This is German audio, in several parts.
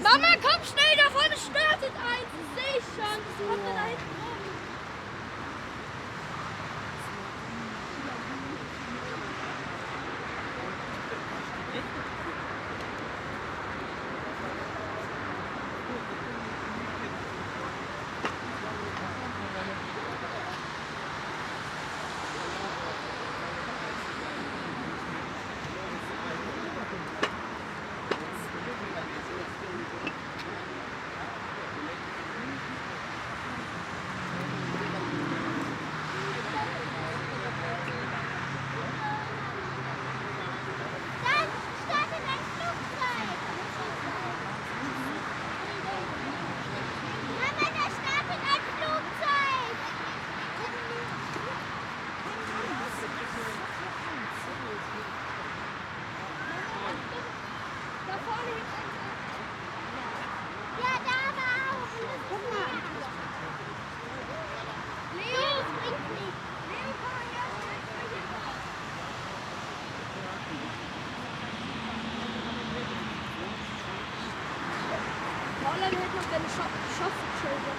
Mama, komm schnell, da vorne startet eins. Das sehe ich schon. Das kommt da hinten rum. Holland hält noch deine Schaffschilder.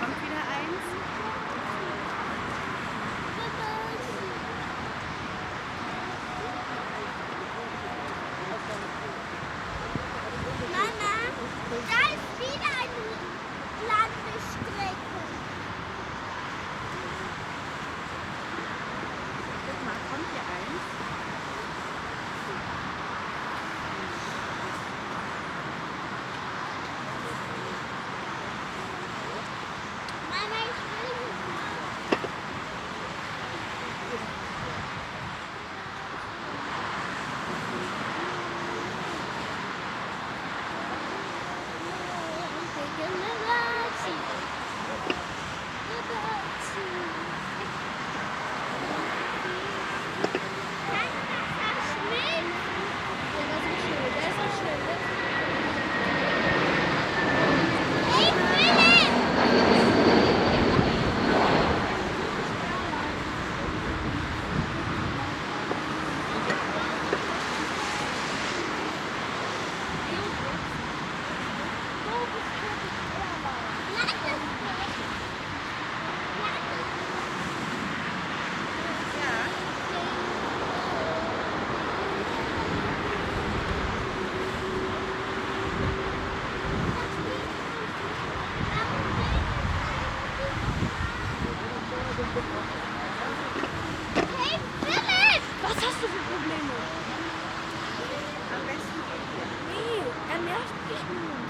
Kommt wieder eins. Mama, da ist wieder eine Landestrecke. Guck mal, kommt hier eins. Mama, ich will Hey, Philipp! Was hast du für Probleme? Am besten geht hier. Nee, er nervt mich nur.